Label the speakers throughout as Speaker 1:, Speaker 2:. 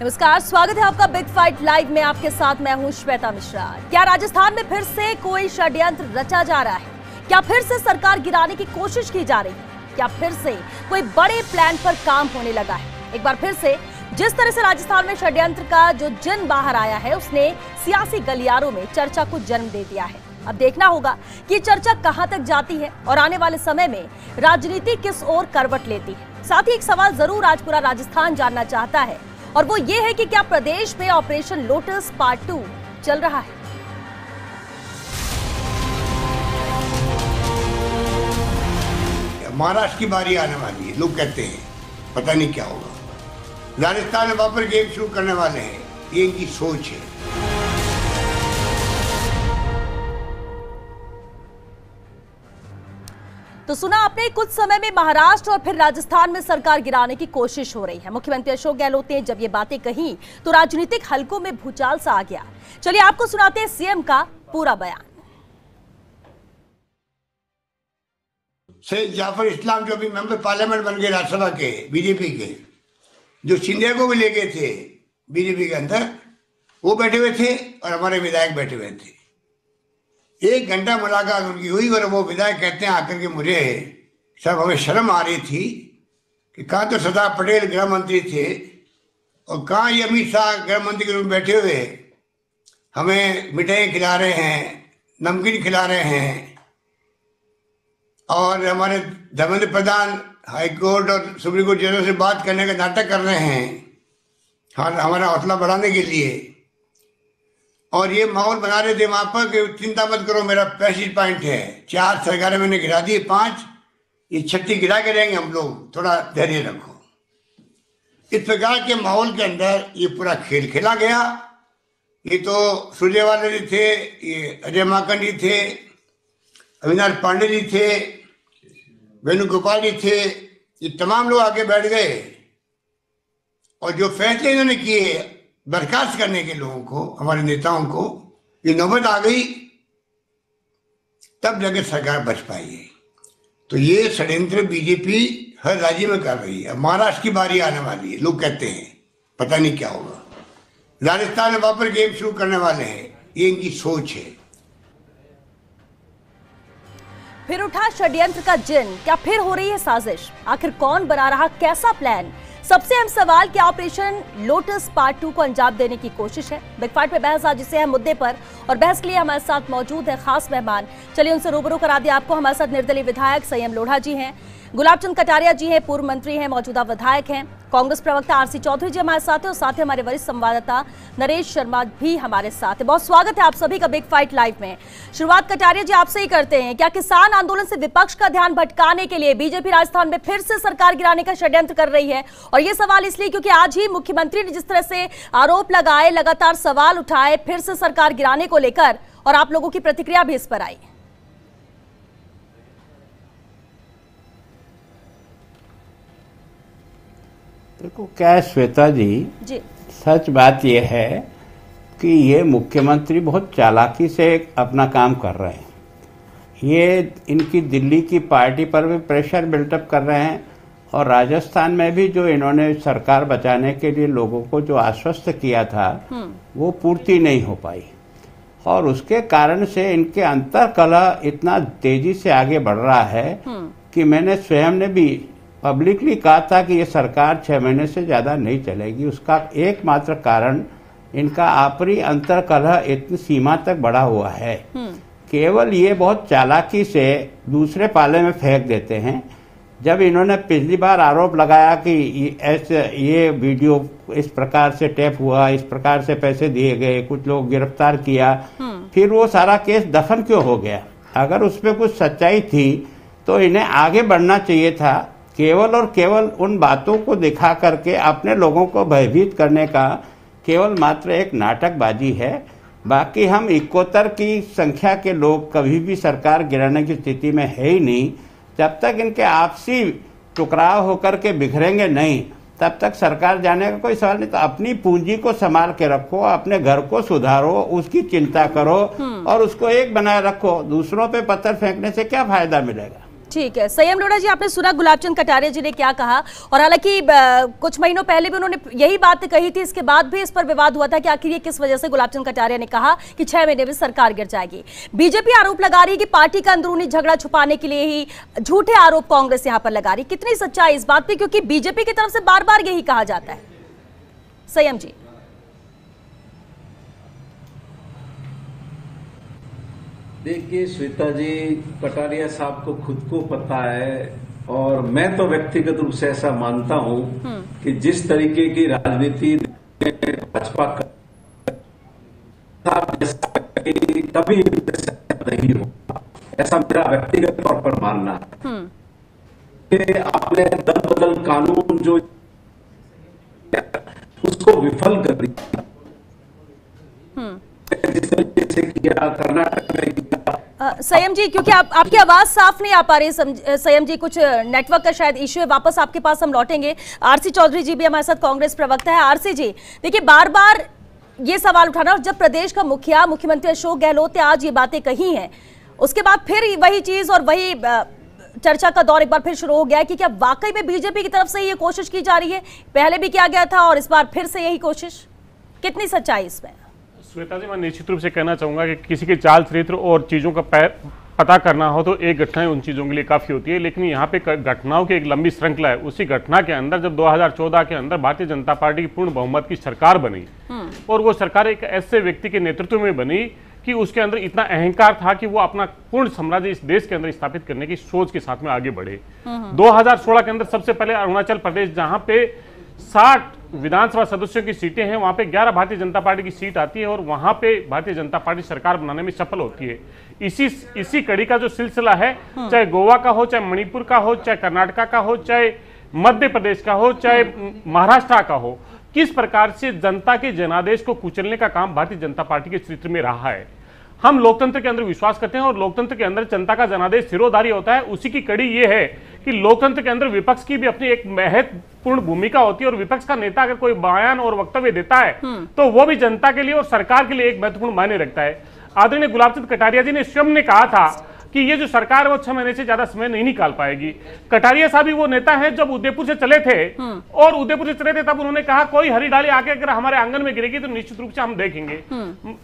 Speaker 1: नमस्कार, स्वागत है आपका बिग फाइट लाइव में। आपके साथ मैं हूं श्वेता मिश्रा। क्या राजस्थान में फिर से कोई षड्यंत्र रचा जा रहा है? क्या फिर से सरकार गिराने की कोशिश की जा रही है? क्या फिर से कोई बड़े प्लान पर काम होने लगा है? एक बार फिर से जिस तरह से राजस्थान में षड्यंत्र का जो जिन बाहर आया है, उसने सियासी गलियारों में चर्चा को जन्म दे दिया है। अब देखना होगा कि चर्चा कहां तक जाती है और आने वाले समय में राजनीति किस ओर करवट लेती है। साथ ही एक सवाल जरूर आज पूरा राजस्थान जानना चाहता है, और वो ये है कि क्या प्रदेश में ऑपरेशन लोटस पार्ट 2 चल रहा है?
Speaker 2: महाराष्ट्र की बारी आने वाली है। लोग कहते हैं पता नहीं क्या होगा। राजस्थान में वापस गेम शुरू करने वाले हैं, ये इनकी सोच है।
Speaker 1: तो सुना आपने, कुछ समय में महाराष्ट्र और फिर राजस्थान में सरकार गिराने की कोशिश हो रही है। मुख्यमंत्री अशोक गहलोत ने जब ये बातें कही तो राजनीतिक हलकों में भूचाल सा आ गया। चलिए आपको सुनाते हैं सीएम का पूरा बयान।
Speaker 2: सैयद जाफर इस्लाम जो अभी मेंबर पार्लियामेंट बन गए राज्यसभा के बीजेपी के, जो शिंदे को भी ले गए थे बीजेपी के अंदर, वो बैठे हुए थे और हमारे विधायक बैठे हुए थे। 1 घंटा मुलाकात उनकी हुई और वो विधायक कहते हैं आकर के मुझे, सब हमें शर्म आ रही थी कि कहाँ तो सरदार पटेल गृह मंत्री थे और कहाँ ये अमित शाह गृह मंत्री के रूप में बैठे हुए हमें मिठाई खिला रहे हैं, नमकीन खिला रहे हैं, और हमारे धर्मेंद्र प्रधान हाईकोर्ट और सुप्रीम कोर्ट जजों से बात करने का नाटक कर रहे हैं हमारा हौसला बढ़ाने के लिए। और ये माहौल बना रहे थे वहां पर कि चिंता मत करो, मेरा 65 पॉइंट है, 4 सरकारें मैंने गिरा दी, 5 ये 36 गिरा के रहेंगे हम लोग, थोड़ा धैर्य रखो। इस प्रकार के माहौल के अंदर ये पूरा खेल खेला गया। ये तो सुरजेवाला जी थे, ये अजय माकन जी थे, अविनाश पांडे जी थे, वेणुगोपाल जी थे, ये तमाम लोग आगे बैठ गए और जो फैसले इन्होंने किए बर्खास्त करने के लोगों को, हमारे नेताओं को, ये नौबत आ गई, तब जाके सरकार बच पाई है। तो ये षड्यंत्र बीजेपी हर राज्य में कर रही है। महाराष्ट्र की बारी आने वाली है। लोग कहते हैं पता नहीं क्या होगा। राजस्थान में वापस गेम शुरू करने वाले हैं, ये इनकी सोच है।
Speaker 1: फिर उठा षड्यंत्र का जिन। क्या फिर हो रही है साजिश? आखिर कौन बना रहा कैसा प्लान? सबसे अहम सवाल, क्या ऑपरेशन लोटस पार्ट 2 को अंजाम देने की कोशिश है? बिग फाइट में बहस आज इसे है मुद्दे पर, और बहस के लिए हमारे साथ मौजूद है खास मेहमान। चलिए उनसे रूबरू करा दिया आपको। हमारे साथ निर्दलीय विधायक संयम लोढ़ा जी हैं, गुलाब चंद कटारिया जी हैं, पूर्व मंत्री हैं, मौजूदा विधायक हैं, कांग्रेस प्रवक्ता आरसी चौधरी जी हमारे साथ हैं, और साथ ही हमारे वरिष्ठ संवाददाता नरेश शर्मा भी हमारे साथ है। बहुत स्वागत है आप सभी का बिग फाइट लाइव में। शुरुआत कटारिया जी आपसे ही करते हैं। क्या किसान आंदोलन से विपक्ष का ध्यान भटकाने के लिए बीजेपी राजस्थान में फिर से सरकार गिराने का षड्यंत्र कर रही है? और ये सवाल इसलिए क्योंकि आज ही मुख्यमंत्री ने जिस तरह से आरोप लगाए, लगातार सवाल उठाए फिर से सरकार गिराने को लेकर, और आप लोगों की प्रतिक्रिया भी इस पर आई।
Speaker 3: देखो क्या है श्वेता जी, सच बात यह है कि ये मुख्यमंत्री बहुत चालाकी से अपना काम कर रहे हैं। ये इनकी दिल्ली की पार्टी पर भी प्रेशर बिल्टअप कर रहे हैं, और राजस्थान में भी जो इन्होंने सरकार बचाने के लिए लोगों को जो आश्वस्त किया था वो पूर्ति नहीं हो पाई, और उसके कारण से इनके अंतर्कलह इतना तेजी से आगे बढ़ रहा है कि मैंने स्वयं ने भी पब्लिकली कहा था कि ये सरकार 6 महीने से ज़्यादा नहीं चलेगी। उसका एकमात्र कारण इनका आपसी अंतर्कलह इतनी सीमा तक बढ़ा हुआ है। केवल ये बहुत चालाकी से दूसरे पाले में फेंक देते हैं। जब इन्होंने पिछली बार आरोप लगाया कि ये वीडियो इस प्रकार से टेप हुआ, इस प्रकार से पैसे दिए गए, कुछ लोग गिरफ्तार किया, फिर वो सारा केस दफन क्यों हो गया? अगर उसमें कुछ सच्चाई थी तो इन्हें आगे बढ़ना चाहिए था। केवल और केवल उन बातों को दिखा करके अपने लोगों को भयभीत करने का केवल मात्र एक नाटकबाजी है। बाकी हम 71 की संख्या के लोग कभी भी सरकार गिराने की स्थिति में है ही नहीं। जब तक इनके आपसी टुकराव होकर के बिखरेंगे नहीं, तब तक सरकार जाने का कोई सवाल नहीं। तो अपनी पूंजी को संभाल के रखो, अपने घर को सुधारो, उसकी चिंता करो और उसको एक बनाए रखो। दूसरों पे पत्थर फेंकने से क्या फायदा मिलेगा?
Speaker 1: ठीक है, संयम लोढ़ा जी, आपने सुना गुलाबचंद कटारिया जी ने क्या कहा, और हालांकि कुछ महीनों पहले भी उन्होंने यही बात कही थी, इसके बाद भी इस पर विवाद हुआ था कि आखिर ये किस वजह से गुलाबचंद कटारिया ने कहा कि 6 महीने में सरकार गिर जाएगी। बीजेपी आरोप लगा रही है कि पार्टी का अंदरूनी झगड़ा छुपाने के लिए ही झूठे आरोप कांग्रेस यहां पर लगा रही। कितनी सच्चाई इस बात पर, क्योंकि बीजेपी की तरफ से बार बार यही कहा जाता है। संयम जी।
Speaker 4: देखिए श्वेता जी, कटारिया साहब को खुद को पता है, और मैं तो व्यक्तिगत रूप से ऐसा मानता हूं कि जिस तरीके की राजनीति भाजपा कभी नहीं होगा, ऐसा मेरा व्यक्तिगत तौर पर मानना है। आपने दल बदल कानून जो उसको विफल कर दिया, जिस तरीके से किया कर्नाटक में किया।
Speaker 1: संयम जी, क्योंकि आपकी आवाज साफ नहीं आ पा रही संयम जी, कुछ नेटवर्क का शायद इश्यू है। वापस आपके पास हम लौटेंगे। आरसी चौधरी जी भी हमारे साथ, कांग्रेस प्रवक्ता है। आरसी जी, देखिए बार बार ये सवाल उठाना, और जब प्रदेश का मुखिया मुख्यमंत्री अशोक गहलोत ने आज ये बातें कही हैं, उसके बाद फिर वही चीज और वही चर्चा का दौर एक बार फिर शुरू हो गया कि क्या वाकई में बीजेपी की तरफ से ये कोशिश की जा रही है? पहले भी किया गया था और इस बार फिर से यही कोशिश, कितनी सच्चाई इसमें?
Speaker 5: श्वेता जी, मैं निश्चित रूप से कहना चाहूंगा कि किसी के चाल चरित्र और चीजों का पता करना हो तो एक घटना उन चीजों के लिए काफी होती है, लेकिन यहाँ पे घटनाओं की एक लंबी श्रृंखला है। उसी घटना के अंदर जब 2014 के अंदर भारतीय जनता पार्टी की पूर्ण बहुमत की सरकार बनी, और वो सरकार एक ऐसे व्यक्ति के नेतृत्व में बनी कि उसके अंदर इतना अहंकार था कि वो अपना पूर्ण साम्राज्य इस देश के अंदर स्थापित करने की सोच के साथ में आगे बढ़े। 2016 के अंदर सबसे पहले अरुणाचल प्रदेश, जहां पे 60 विधानसभा सदस्यों की सीटें हैं, वहां पे 11 भारतीय जनता पार्टी की सीट आती है, और वहां पे भारतीय जनता पार्टी सरकार बनाने में सफल होती है। इसी कड़ी का जो सिलसिला है, चाहे गोवा का हो, चाहे मणिपुर का हो, चाहे कर्नाटक का हो, चाहे मध्य प्रदेश का हो, चाहे महाराष्ट्र का हो, किस प्रकार से जनता के जनादेश को कुचलने का काम भारतीय जनता पार्टी के चरित्र में रहा है। हम लोकतंत्र के अंदर विश्वास करते हैं, और लोकतंत्र के अंदर जनता का जनादेश सिरोधारी होता है। उसी की कड़ी ये है कि लोकतंत्र के अंदर विपक्ष की भी अपनी एक महत्वपूर्ण भूमिका होती है, और विपक्ष का नेता अगर कोई बयान और वक्तव्य देता है तो वो भी जनता के लिए और सरकार के लिए एक महत्वपूर्ण मायने रखता है। आदरणीय गुलाबचंद कटारिया जी ने स्वयं ने कहा था कि ये जो सरकार है वो 6 महीने से ज्यादा समय नहीं निकाल पाएगी। कटारिया साहब भी वो नेता है जब उदयपुर से चले थे, और उदयपुर से चले थे तब उन्होंने कहा कोई हरी डाली आके अगर हमारे आंगन में गिरेगी तो निश्चित रूप से हम देखेंगे।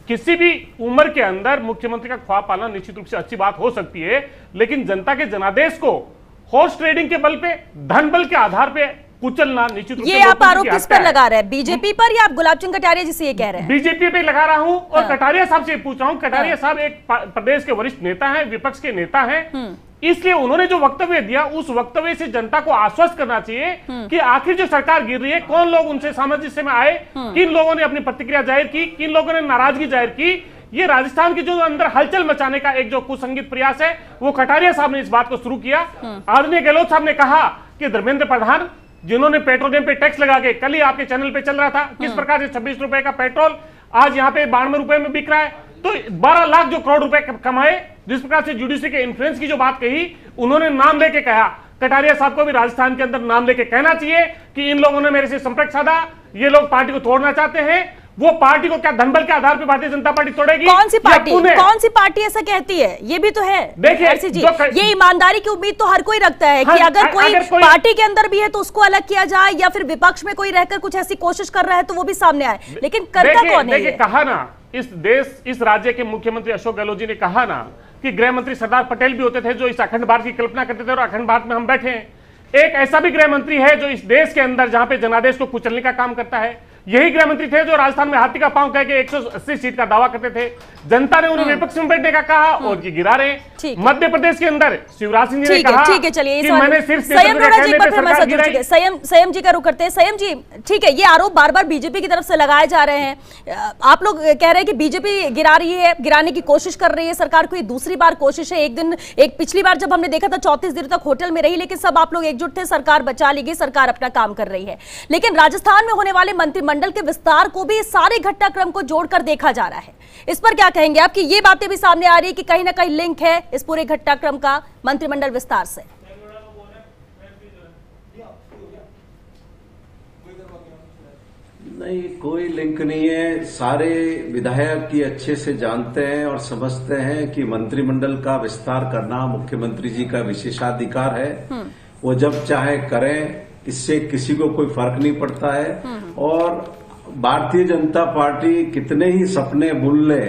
Speaker 5: किसी भी उम्र के अंदर मुख्यमंत्री का ख्वाब पालना निश्चित रूप से अच्छी बात हो सकती है, लेकिन जनता के जनादेश को हॉर्स ट्रेडिंग के बल पे, धन बल के आधार पे कुचलना निश्चित रूप से।
Speaker 1: ये आप आरोप किस पर लगा रहे हैं, बीजेपी पर या आप गुलाबचंद कटारिया जी से ये कह रहे हैं?
Speaker 5: बीजेपी पे लगा रहा हूं, और कटारिया साहब से पूछ रहा हूं। कटारिया साहब एक प्रदेश के वरिष्ठ नेता हैं, विपक्ष के नेता हैं, इसलिए उन्होंने जो वक्तव्य दिया उस वक्तव्य से जनता को आश्वस्त करना चाहिए कि आखिर जो सरकार गिर रही है, कौन लोग उनसे सामंजस्य में आए, किन लोगों ने अपनी प्रतिक्रिया जाहिर की, किन लोगों ने नाराजगी जाहिर की। ये राजस्थान की जो अंदर हलचल मचाने का एक जो कुसंगीत प्रयास है, वो कटारिया साहब ने इस बात को शुरू किया। आदरणीय गहलोत साहब ने कहा कि धर्मेंद्र प्रधान, जिन्होंने पेट्रोलियम पे टैक्स लगा के, कल ही आपके चैनल पे चल रहा था किस प्रकार से 26 रुपए का पेट्रोल आज यहाँ पे 92 रुपए में बिक रहा है, तो 12 लाख जो करोड़ रुपए कमाए, जिस प्रकार से जुडिशरी के इन्फ्लुएंस की जो बात कही, उन्होंने नाम लेके कहा। कटारिया साहब को भी राजस्थान के अंदर नाम लेके कहना चाहिए कि इन लोगों ने मेरे से संपर्क साधा, ये लोग पार्टी को तोड़ना चाहते हैं। वो पार्टी को क्या धनबल के आधार पर भारतीय जनता पार्टी तोड़ेगी?
Speaker 1: कौन सी पार्टी ऐसा कहती है? ये भी तो है।
Speaker 5: देखिए
Speaker 1: जी, ये ईमानदारी की उम्मीद तो हर कोई रखता है कि अगर कोई पार्टी के अंदर भी है तो उसको अलग किया जाए, या फिर विपक्ष में कोई रहकर कुछ ऐसी कोशिश कर रहा है तो वो भी सामने आए, लेकिन करता कौन है?
Speaker 5: कहा ना, इस राज्य के मुख्यमंत्री अशोक गहलोत जी ने कहा ना कि गृह मंत्री सरदार पटेल भी होते थे जो इस अखंड भारत की कल्पना करते थे, और अखंड भारत में हम बैठे हैं। एक ऐसा भी गृह मंत्री है जो इस देश के अंदर जहां पे जनादेश को कुचलने का काम करता है। यही गृह मंत्री थे जो राजस्थान में हाथी का पांव कह के 180 सीट का दावा करते थे। जनता ने उन्हें विपक्ष में बैठने का कहा, और ये गिरा रहे। मध्य प्रदेश के अंदर शिवराज सिंह जी ने कहा कि मैंने सिर्फ
Speaker 1: संयम जी का रुख करते हैं। संयम जी, ठीक है, ये आरोप बार बार बीजेपी की तरफ से लगाए जा रहे हैं। आप लोग कह रहे हैं कि बीजेपी गिरा रही है, गिराने की कोशिश कर रही है सरकार को, ये दूसरी बार कोशिश है। एक पिछली बार जब हमने देखा था 34 दिन तक होटल में रही, लेकिन सब आप लोग एकजुट थे, सरकार बचा ली गई, सरकार अपना काम कर रही है। लेकिन राजस्थान में होने वाले मंत्रिमंडल के विस्तार को भी सारे घटनाक्रम को जोड़कर देखा जा रहा है। इस पर क्या कहेंगे आपकी? ये बातें भी सामने आ रही है कि कहीं ना कहीं लिंक है इस पूरे घटनाक्रम का मंत्रिमंडल विस्तार से।
Speaker 4: नहीं, कोई लिंक नहीं है। सारे विधायक ये अच्छे से जानते हैं और समझते हैं कि मंत्रिमंडल का विस्तार करना मुख्यमंत्री जी का विशेषाधिकार है। वो जब चाहे करें, इससे किसी को कोई फर्क नहीं पड़ता है। और भारतीय जनता पार्टी कितने ही सपने बुन ले,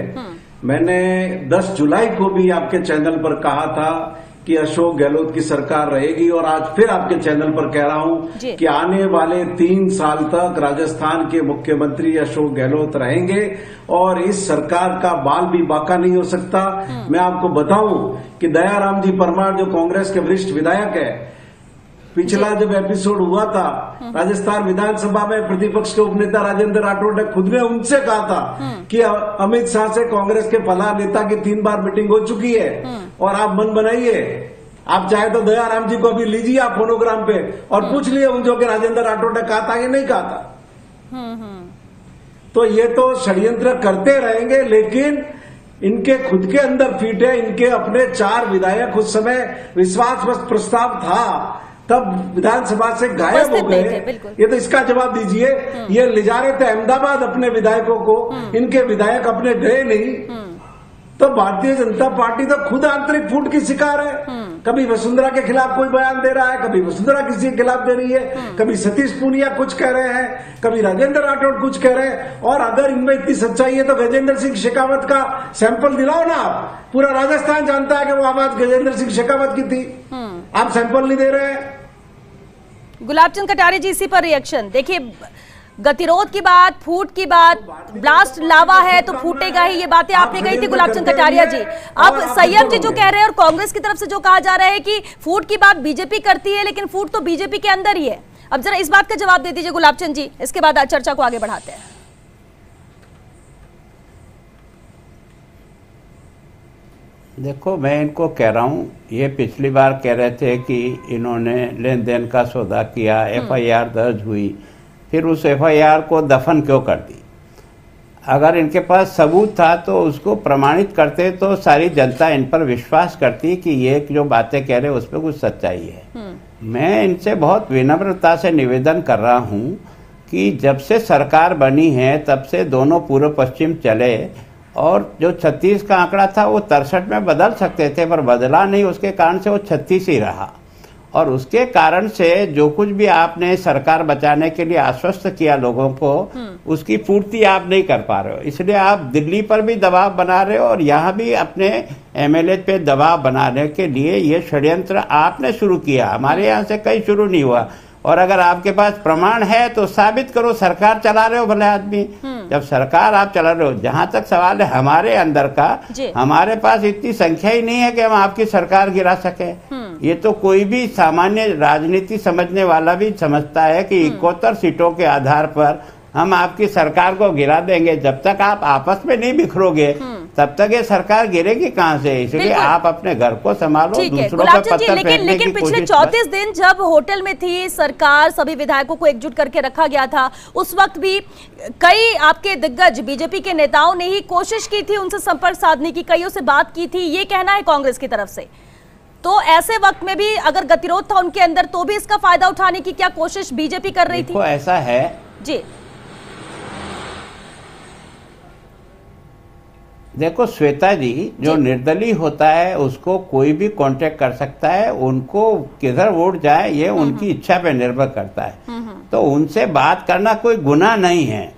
Speaker 4: मैंने 10 जुलाई को भी आपके चैनल पर कहा था कि अशोक गहलोत की सरकार रहेगी, और आज फिर आपके चैनल पर कह रहा हूं कि आने वाले 3 साल तक राजस्थान के मुख्यमंत्री अशोक गहलोत रहेंगे और इस सरकार का बाल भी बाका नहीं हो सकता। मैं आपको बताऊं कि दयाराम जी परमार जो कांग्रेस के वरिष्ठ विधायक है, पिछला जब एपिसोड हुआ था राजस्थान विधानसभा में, प्रतिपक्ष के उपनेता राजेंद्र राठौड़ ने खुद ने उनसे कहा था कि अमित शाह से कांग्रेस के फलां नेता की 3 बार मीटिंग हो चुकी है और आप मन बनाइए। आप चाहे तो दयाराम जी को अभी लीजिए आप फोनोग्राम पे और पूछ लिए उनको कि राजेंद्र राठौड़ ने कहा था कि नहीं कहा था। तो ये तो षड्यंत्र करते रहेंगे, लेकिन इनके खुद के अंदर फीट है। इनके अपने 4 विधायक उस समय विश्वास प्रस्ताव था तब विधानसभा से गायब हो गए। ये तो इसका जवाब दीजिए। ये ले जा रहे थे अहमदाबाद अपने विधायकों को, इनके विधायक अपने गए नहीं। तो भारतीय जनता पार्टी तो खुद आंतरिक फूट की शिकार है। कभी वसुंधरा के खिलाफ कोई बयान दे रहा है, कभी वसुंधरा किसी के खिलाफ दे रही है, कभी सतीश पूनिया कुछ कह रहे हैं, कभी राजेंद्र राठौड़ कुछ कह रहे हैं। और अगर इनमें इतनी सच्चाई है तो गजेंद्र सिंह शेखावत का सैंपल दिलाओ ना आप। पूरा राजस्थान जानता है कि वो आवाज गजेंद्र सिंह शेखावत की थी, आप सैंपल नहीं दे रहे हैं।
Speaker 1: गुलाब चंद कटारिया जी, इसी पर रिएक्शन देखिए। गतिरोध की बात, फूट की बात, ब्लास्ट लावा है तो फूटेगा ही, ये बातें आपने कही थी गुलाब चंद कटारिया जी। अब संयम जी जो कह रहे हैं और कांग्रेस की तरफ से जो कहा जा रहा है कि फूट की बात बीजेपी करती है, लेकिन फूट तो बीजेपी के अंदर ही है। अब जरा इस बात का जवाब दे दीजिए गुलाब चंद जी, इसके बाद चर्चा को आगे बढ़ाते हैं।
Speaker 3: देखो, मैं इनको कह रहा हूँ, ये पिछली बार कह रहे थे कि इन्होंने लेन देन का सौदा किया, FIR दर्ज हुई, फिर उस FIR को दफन क्यों कर दी? अगर इनके पास सबूत था तो उसको प्रमाणित करते तो सारी जनता इन पर विश्वास करती कि ये जो बातें कह रहे हैं उसमें कुछ सच्चाई है। मैं इनसे बहुत विनम्रता से निवेदन कर रहा हूँ कि जब से सरकार बनी है तब से दोनों पूर्व पश्चिम चले, और जो 36 का आंकड़ा था वो 63 में बदल सकते थे पर बदला नहीं, उसके कारण से वो 36 ही रहा। और उसके कारण से जो कुछ भी आपने सरकार बचाने के लिए आश्वस्त किया लोगों को, उसकी पूर्ति आप नहीं कर पा रहे हो। इसलिए आप दिल्ली पर भी दबाव बना रहे हो और यहाँ भी अपने MLA पे दबाव बनाने के लिए ये षड्यंत्र आपने शुरू किया, हमारे यहाँ से कहीं शुरू नहीं हुआ। और अगर आपके पास प्रमाण है तो साबित करो। सरकार चला रहे हो भले आदमी, जब सरकार आप चला रहे हो, जहां तक सवाल है हमारे अंदर का, हमारे पास इतनी संख्या ही नहीं है कि हम आपकी सरकार गिरा सके। ये तो कोई भी सामान्य राजनीति समझने वाला भी समझता है कि 71 सीटों के आधार पर हम आपकी सरकार को गिरा देंगे। जब तक आप आपस में नहीं बिखरोगे तब तक ये सरकार गिरेगी कहां से? इसलिए आप अपने घर को संभालो, दूसरों पे पत्थर फेंकने की कोशिश।
Speaker 1: पिछले 34 दिन जब होटल में थी सरकार, सभी विधायकों को एकजुट करके रखा गया था, उस वक्त भी कई आपके दिग्गज बीजेपी के नेताओं ने ही कोशिश की थी उनसे संपर्क साधने की, कईयों से बात की थी, ये कहना है कांग्रेस की तरफ से। तो ऐसे वक्त में भी अगर गतिरोध था उनके अंदर तो भी इसका फायदा उठाने की क्या कोशिश बीजेपी कर रही थी?
Speaker 3: ऐसा है
Speaker 1: जी,
Speaker 3: देखो श्वेता जी, जो निर्दलीय होता है उसको कोई भी कांटेक्ट कर सकता है, उनको किधर वोट जाए ये उनकी इच्छा पे निर्भर करता है। तो उनसे बात करना कोई गुनाह नहीं है।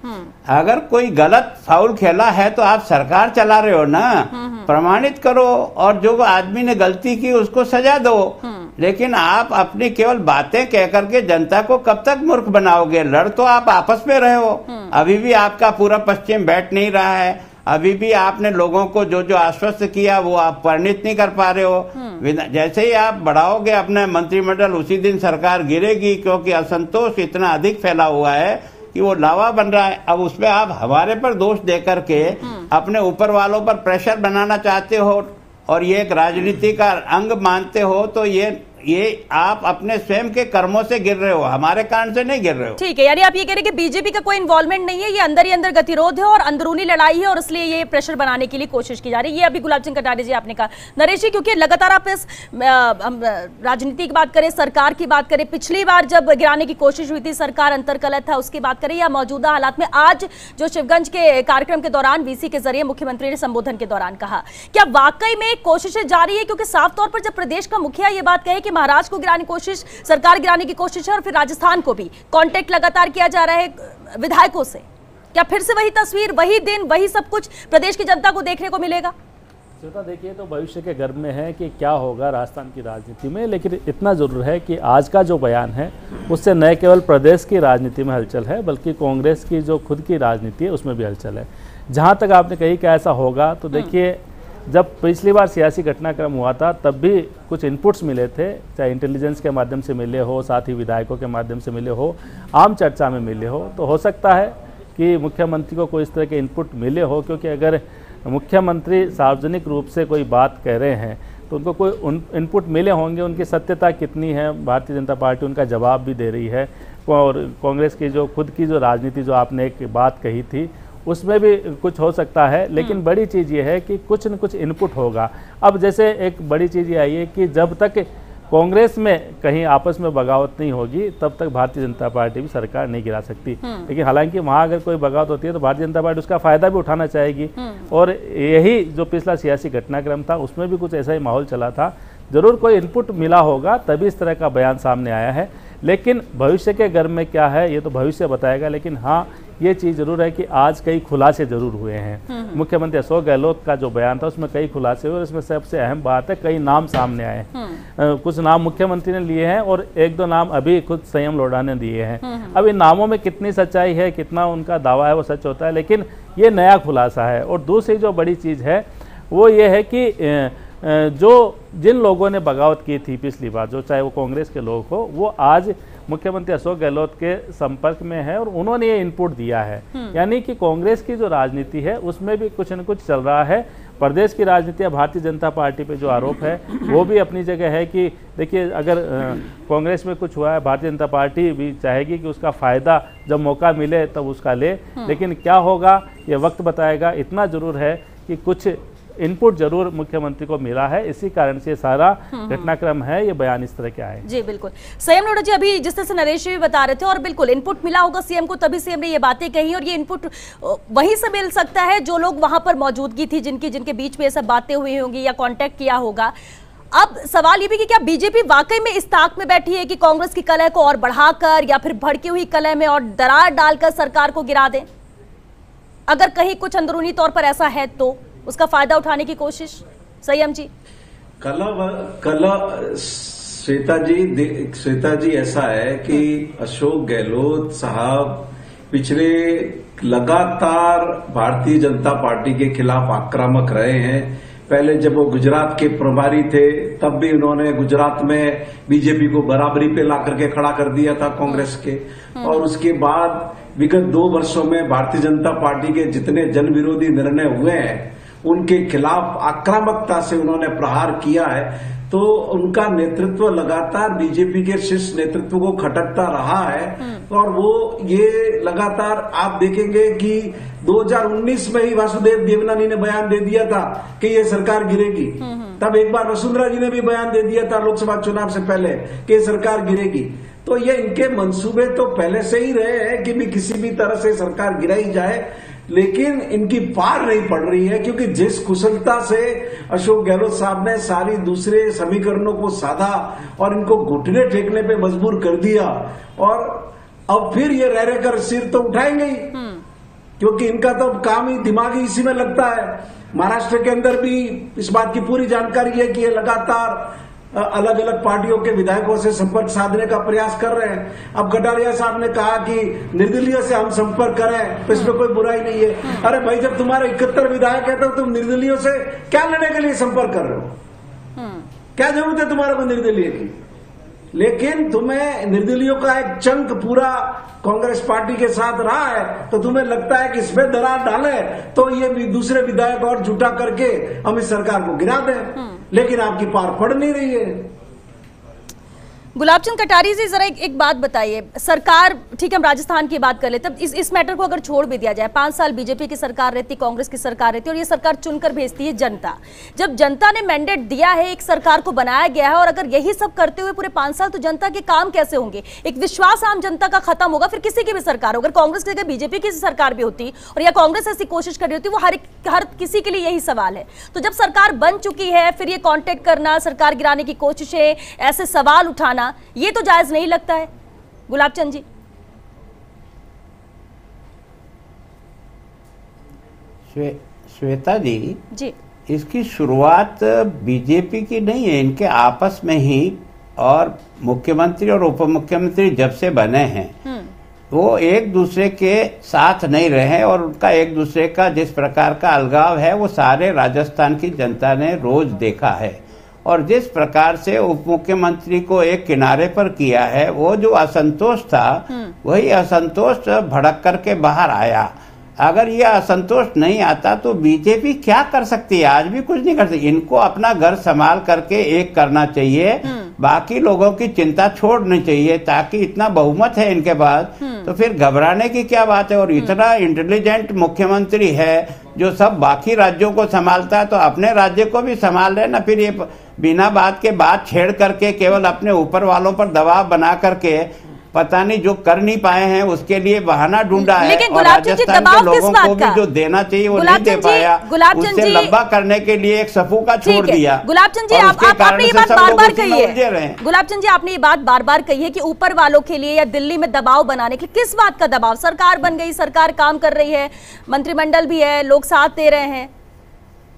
Speaker 3: अगर कोई गलत फाउल खेला है तो आप सरकार चला रहे हो ना, प्रमाणित करो और जो आदमी ने गलती की उसको सजा दो। लेकिन आप अपनी केवल बातें कह करके जनता को कब तक मूर्ख बनाओगे? लड़ तो आप आपस में रहे हो, अभी भी आपका पूरा पश्चिम बैठ नहीं रहा है, अभी भी आपने लोगों को जो जो आश्वस्त किया वो आप परिणित नहीं कर पा रहे हो। जैसे ही आप बढ़ाओगे अपने मंत्रिमंडल उसी दिन सरकार गिरेगी, क्योंकि असंतोष इतना अधिक फैला हुआ है कि वो लावा बन रहा है। अब उसमें आप हमारे पर दोष दे करके अपने ऊपर वालों पर प्रेशर बनाना चाहते हो और ये एक राजनीति का अंग मानते हो, तो ये ये आप अपने स्वयं के कर्मों से गिर रहे हो, हमारे कारण से नहीं गिर रहे हो।
Speaker 1: ठीक है, यानी आप ये कह रहे हैं कि बीजेपी का कोई इन्वॉल्वमेंट नहीं है, ये अंदर ही अंदर गतिरोध है और अंदरूनी लड़ाई है और इसलिए ये प्रेशर बनाने के लिए कोशिश की जा रही है। ये अभी गुलाब चंद कटारिया जी आपने कहा। नरेश जी, क्योंकि लगातार आप इस राजनीति की बात करें, सरकार की बात करें, पिछली बार जब गिराने की कोशिश हुई थी सरकार, अंतर्कलह था, उसकी बात करें, या मौजूदा हालात में आज जो शिवगंज के कार्यक्रम के दौरान वीसी के जरिए मुख्यमंत्री ने संबोधन के दौरान कहा, क्या वाकई में कोशिशें जारी है? क्योंकि साफ तौर पर जब प्रदेश का मुखिया ये बात कहे कि महाराष्ट्र को गिराने कोशिश, सरकार गिराने की कोशिश है और फिर राजस्थान को भी कांटेक्ट लगातार किया जा रहा है विधायकों से, क्या फिर से वही तस्वीर, वही दिन, वही सब कुछ प्रदेश की जनता को देखने को मिलेगा?
Speaker 6: श्वेता, देखिए, तो भविष्य के गर्भ में है कि क्या होगा राजस्थान की राजनीति में, लेकिन इतना जरूर है कि आज का जो बयान है उससे न केवल प्रदेश की राजनीति में हलचल है बल्कि कांग्रेस की जो खुद की राजनीति है उसमें भी हलचल है। जहां तक आपने कही कि ऐसा होगा, तो देखिए, जब पिछली बार सियासी घटनाक्रम हुआ था तब भी कुछ इनपुट्स मिले थे, चाहे इंटेलिजेंस के माध्यम से मिले हो, साथ ही विधायकों के माध्यम से मिले हो, आम चर्चा में मिले हो, तो हो सकता है कि मुख्यमंत्री को कोई इस तरह के इनपुट मिले हो, क्योंकि अगर मुख्यमंत्री सार्वजनिक रूप से कोई बात कह रहे हैं तो उनको कोई इनपुट मिले होंगे, उनकी सत्यता कितनी है, भारतीय जनता पार्टी उनका जवाब भी दे रही है। और कांग्रेस की जो खुद की जो राजनीति, जो आपने एक बात कही थी, उसमें भी कुछ हो सकता है, लेकिन बड़ी चीज़ ये है कि कुछ न कुछ इनपुट होगा। अब जैसे एक बड़ी चीज़ ये आई है कि जब तक कांग्रेस में कहीं आपस में बगावत नहीं होगी तब तक भारतीय जनता पार्टी भी सरकार नहीं गिरा सकती। लेकिन हालांकि वहाँ अगर कोई बगावत होती है तो भारतीय जनता पार्टी उसका फायदा भी उठाना चाहेगी, और यही जो पिछला सियासी घटनाक्रम था उसमें भी कुछ ऐसा ही माहौल चला था। जरूर कोई इनपुट मिला होगा तभी इस तरह का बयान सामने आया है, लेकिन भविष्य के गर्भ में क्या है ये तो भविष्य बताएगा। लेकिन हाँ, ये चीज़ जरूर है कि आज कई खुलासे जरूर हुए हैं। मुख्यमंत्री अशोक गहलोत का जो बयान था उसमें कई खुलासे हुए और इसमें सबसे अहम बात है कई नाम सामने आए हैं। कुछ नाम मुख्यमंत्री ने लिए हैं और एक दो नाम अभी खुद संयम लोढ़ा ने दिए हैं। अब इन नामों में कितनी सच्चाई है, कितना उनका दावा है वो सच होता है, लेकिन ये नया खुलासा है। और दूसरी जो बड़ी चीज़ है वो ये है कि जिन लोगों ने बगावत की थी पिछली बार, जो चाहे वो कांग्रेस के लोग हो, वो आज मुख्यमंत्री अशोक गहलोत के संपर्क में है और उन्होंने ये इनपुट दिया है। यानी कि कांग्रेस की जो राजनीति है उसमें भी कुछ न कुछ चल रहा है। प्रदेश की राजनीति या भारतीय जनता पार्टी पे जो आरोप है वो भी अपनी जगह है कि देखिए, अगर कांग्रेस में कुछ हुआ है, भारतीय जनता पार्टी भी चाहेगी कि उसका फ़ायदा जब मौका मिले तब उसका ले, लेकिन क्या होगा ये वक्त बताएगा। इतना जरूर है कि कुछ इनपुट जरूर मुख्यमंत्री को मिला है, इसी कारण से सारा घटनाक्रम है, ये बयान इस तरह के आए।
Speaker 1: जी बिल्कुल, संयम लोढ़ा जी अभी जिस तरह से नरेश जी भी बता रहे थे, और बिल्कुल इनपुट मिला होगा सीएम को तभी सीएम ने ये बातें कही, और ये इनपुट वहीं से मिल सकता है जो लोग वहां पर मौजूदगी थी, जिनके बीच में ये सब बातें हुई होंगी या कॉन्टेक्ट किया होगा। अब सवाल ये भी कि क्या बीजेपी वाकई में इस ताक में बैठी है कि कांग्रेस की कलह को और बढ़ाकर या फिर भड़की हुई कलह में और दरार डालकर सरकार को गिरा दें? अगर कहीं कुछ अंदरूनी तौर पर ऐसा है तो उसका फायदा उठाने की कोशिश। संयम जी,
Speaker 4: श्वेता जी ऐसा है कि अशोक गहलोत साहब पिछले लगातार भारतीय जनता पार्टी के खिलाफ आक्रामक रहे हैं। पहले जब वो गुजरात के प्रभारी थे तब भी उन्होंने गुजरात में बीजेपी को बराबरी पे ला करके खड़ा कर दिया था कांग्रेस के, और उसके बाद विगत 2 वर्षों में भारतीय जनता पार्टी के जितने जन विरोधी निर्णय हुए हैं उनके खिलाफ आक्रामकता से उन्होंने प्रहार किया है। तो उनका नेतृत्व लगातार बीजेपी के शीर्ष नेतृत्व को खटकता रहा है, और वो ये लगातार आप देखेंगे कि 2019 में ही वासुदेव देवनानी ने बयान दे दिया था कि ये सरकार गिरेगी। तब एक बार वसुंधरा जी ने भी बयान दे दिया था लोकसभा चुनाव से पहले कि ये सरकार गिरेगी। तो ये इनके मंसूबे तो पहले से ही रहे हैं कि भी किसी भी तरह से सरकार गिराई जाए, लेकिन इनकी पार नहीं पड़ रही है, क्योंकि जिस कुशलता से अशोक गहलोत साहब ने सारी दूसरे समीकरणों को साधा और इनको घुटने टेकने पे मजबूर कर दिया, और अब फिर ये रह रहकर सिर तो उठाएंगे ही, क्योंकि इनका तो काम ही दिमागी इसी में लगता है। महाराष्ट्र के अंदर भी इस बात की पूरी जानकारी है कि ये लगातार अलग अलग पार्टियों के विधायकों से संपर्क साधने का प्रयास कर रहे हैं। अब कटारिया साहब ने कहा कि निर्दलीय से हम संपर्क करें तो इसमें कोई बुराई नहीं है। अरे भाई, जब तुम्हारे 71 विधायक है तो तुम निर्दलीयों से क्या लड़ने के लिए संपर्क कर रहे हो? क्या जरूरत है तुम्हारे को निर्दलीय की? लेकिन तुम्हें निर्दलीयों का एक चंक पूरा कांग्रेस पार्टी के साथ रहा है, तो तुम्हें लगता है कि इसमें दरार डाले तो ये भी दूसरे विधायक और जुटा करके हम इस सरकार को गिरा दें, लेकिन आपकी पार पड़ नहीं रही है।
Speaker 1: गुलाबचंद कटारिया जी, जरा एक बात बताइए, सरकार, ठीक है हम राजस्थान की बात कर लेते हैं, इस मैटर को अगर छोड़ भी दिया जाए, 5 साल बीजेपी की सरकार रहती, कांग्रेस की सरकार रहती और ये सरकार चुनकर भेजती है जनता। जब जनता ने मैंडेट दिया है, एक सरकार को बनाया गया है, और अगर यही सब करते हुए पूरे 5 साल, तो जनता के काम कैसे होंगे? एक विश्वास आम जनता का खत्म होगा। फिर किसी की भी सरकार हो, अगर कांग्रेस की जगह बीजेपी की सरकार भी होती और या कांग्रेस ऐसी कोशिश कर रही होती, वो हर किसी के लिए यही सवाल है। तो जब सरकार बन चुकी है, फिर ये कॉन्टेक्ट करना, सरकार गिराने की कोशिशें, ऐसे सवाल उठाना, ये तो जायज नहीं लगता है। गुलाबचंद जी।
Speaker 3: श्वेता जी, इसकी शुरुआत बीजेपी की नहीं है, इनके आपस में ही, और मुख्यमंत्री और उप मुख्यमंत्री जब से बने हैं वो एक दूसरे के साथ नहीं रहे, और उनका एक दूसरे का जिस प्रकार का अलगाव है वो सारे राजस्थान की जनता ने रोज देखा है। और जिस प्रकार से उप मुख्यमंत्री को एक किनारे पर किया है, वो जो असंतोष था वही असंतोष भड़क करके बाहर आया। अगर ये असंतोष नहीं आता तो बीजेपी क्या कर सकती है? आज भी कुछ नहीं कर सकती। इनको अपना घर संभाल करके एक करना चाहिए, बाकी लोगों की चिंता छोड़नी चाहिए, ताकि इतना बहुमत है इनके पास, तो फिर घबराने की क्या बात है। और इतना इंटेलिजेंट मुख्यमंत्री है जो सब बाकी राज्यों को संभालता है, तो अपने राज्य को भी संभाल रहे ना। फिर ये बिना बात के बात छेड़ करके केवल अपने ऊपर वालों पर दबाव बना करके पता नहीं जो कर नहीं पाए हैं उसके लिए बहाना ढूंढा है।
Speaker 1: लेकिन
Speaker 3: और राजस्थान के लोगों को भी जो देना चाहिए वो नहीं दे पाया, उससे लंबा करने के लिए एक सफू का छोड़ दिया।
Speaker 1: गुलाबचंद जी, आपने ये बात बार बार कही है, गुलाबचंद जी आपने ये बात बार बार कही है कि ऊपर वालों के लिए या दिल्ली में दबाव बनाने के लिए। किस बात का दबाव? सरकार बन गई, सरकार काम कर रही है, मंत्रिमंडल भी है, लोग साथ दे रहे हैं,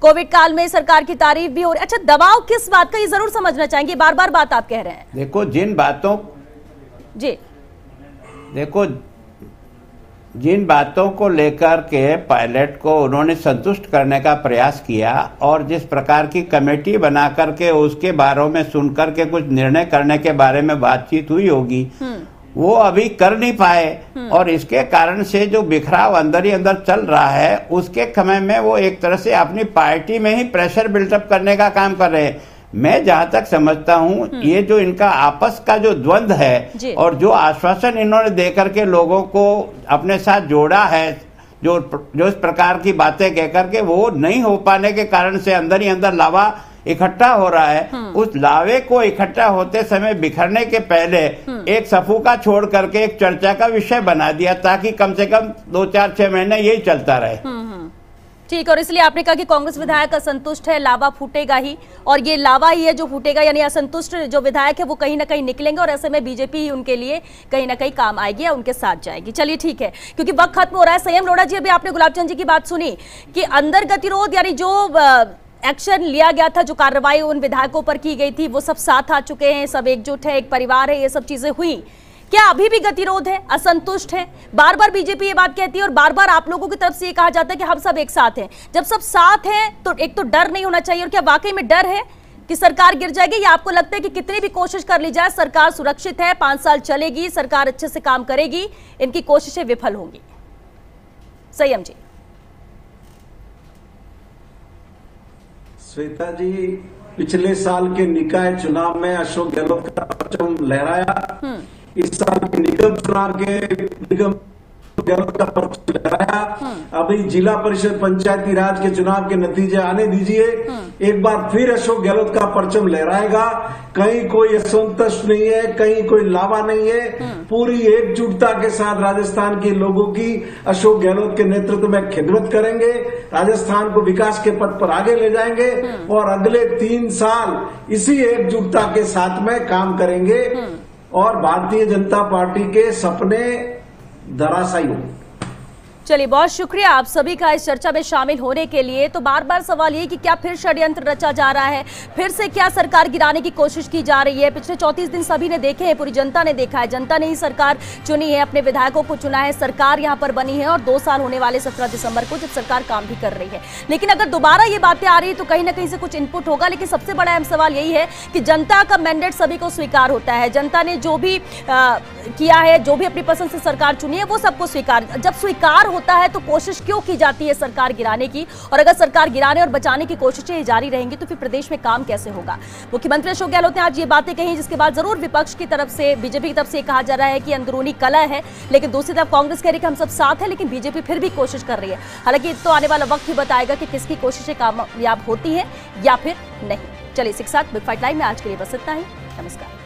Speaker 1: कोविड काल में सरकार की तारीफ भी हो रही है। अच्छा, दबाव किस बात का, ये जरूर समझना चाहेंगे, बार बार बात आप कह रहे हैं।
Speaker 3: देखो जिन बातों को लेकर के पायलट को उन्होंने संतुष्ट करने का प्रयास किया, और जिस प्रकार की कमेटी बना करके उसके बारे में सुनकर के कुछ निर्णय करने के बारे में बातचीत हुई होगी, वो अभी कर नहीं पाए। और इसके कारण से जो बिखराव अंदर ही अंदर चल रहा है, उसके समय में वो एक तरह से अपनी पार्टी में ही प्रेशर बिल्डअप करने का काम कर रहे हैं। मैं जहां तक समझता हूं, ये जो इनका आपस का जो द्वंद्व है और जो आश्वासन इन्होंने देकर के लोगों को अपने साथ जोड़ा है, जो इस प्रकार की बातें कहकर के, वो नहीं हो पाने के कारण से अंदर ही अंदर लावा इकट्ठा हो रहा है। उस लावे को इकट्ठा होते समय बिखरने के पहले एक सफूका छोड़ करके एक चर्चा का विषय बना दिया, ताकि कम से कम 2-4-6 महीने यही चलता रहे।
Speaker 1: ठीक, और इसलिए आपने कहा कि कांग्रेस विधायक असंतुष्ट है, लावा फूटेगा ही, और ये लावा ही है जो फूटेगा, यानी असंतुष्ट जो विधायक है वो कहीं ना कहीं निकलेंगे, और ऐसे में बीजेपी ही उनके लिए कहीं ना कहीं काम आएगी या उनके साथ जाएगी। चलिए ठीक है, क्योंकि वक्त खत्म हो रहा है। संयम लोढ़ा जी, अभी आपने गुलाबचंद जी की बात सुनी कि अंदर गतिरोध, यानी जो एक्शन लिया गया था, जो कार्रवाई उन विधायकों पर की गई थी, वो सब साथ आ चुके हैं, सब एकजुट है, एक परिवार है, ये सब चीजें हुई। क्या अभी भी गतिरोध है, असंतुष्ट है? बार बार बीजेपी ये बात कहती है और बार बार आप लोगों की तरफ से ये कहा जाता है कि हम सब एक साथ हैं। जब सब साथ हैं तो एक तो डर नहीं होना चाहिए, और क्या वाकई में डर है कि सरकार गिर जाएगी, या आपको लगता है कि कितनी भी कोशिश कर ली जाए सरकार सुरक्षित है, 5 साल चलेगी, सरकार अच्छे से काम करेगी, इनकी कोशिशें विफल होंगी? संयम जी।
Speaker 4: श्वेता जी, पिछले साल के निकाय चुनाव में अशोक गहलोत का परचम लहराया, इस साल के निगम चुनाव के गहलोत का परचम लहराया, अभी जिला परिषद पंचायती राज के चुनाव के नतीजे आने दीजिए, एक बार फिर अशोक गहलोत का परचम लहराएगा। कहीं कोई असंतुष्ट नहीं है, कहीं कोई लावा नहीं है, पूरी एकजुटता के साथ राजस्थान के लोगों की अशोक गहलोत के नेतृत्व में खिदमत करेंगे, राजस्थान को विकास के पथ पर आगे ले जाएंगे, और अगले 3 साल इसी एकजुटता के साथ में काम करेंगे, और भारतीय जनता पार्टी के सपने धराशायी होंगे।
Speaker 1: चलिए, बहुत शुक्रिया आप सभी का इस चर्चा में शामिल होने के लिए। तो बार बार सवाल ये कि क्या फिर षड्यंत्र रचा जा रहा है, फिर से क्या सरकार गिराने की कोशिश की जा रही है? पिछले 34 दिन सभी ने देखे हैं, पूरी जनता ने देखा है, जनता ने ही सरकार चुनी है, अपने विधायकों को चुना है, सरकार यहाँ पर बनी है, और 2 साल होने वाले 17 दिसंबर को, जब सरकार काम भी कर रही है। लेकिन अगर दोबारा ये बातें आ रही है तो कहीं ना कहीं से कुछ इनपुट होगा। लेकिन सबसे बड़ा अहम सवाल यही है कि जनता का मैंडेट सभी को स्वीकार होता है, जनता ने जो भी किया है, जो भी अपनी पसंद से सरकार चुनी है, वो सबको स्वीकार, जब स्वीकार होता है तो कोशिश क्यों की जाती है सरकार गिराने की, और अगर सरकार गिराने और बचाने की कोशिशें जारी रहेंगी तो फिर प्रदेश में काम कैसे होगा। मुख्यमंत्री अशोक गहलोत ने आज ये बातें कही, जिसके बाद जरूर विपक्ष की तरफ से, बीजेपी की तरफ से कहा जा रहा है कि अंदरूनी कलह है, लेकिन दूसरी तरफ कांग्रेस कह रही है कि हम सब साथ हैं, लेकिन बीजेपी फिर भी कोशिश कर रही है। हालांकि तो आने वाला वक्त ही बताएगा कि किसकी कोशिशें कामयाब होती है या फिर नहीं। चलिए इसी के साथ बिग फाइट लाइव में आज के लिए बस इतना ही। नमस्कार।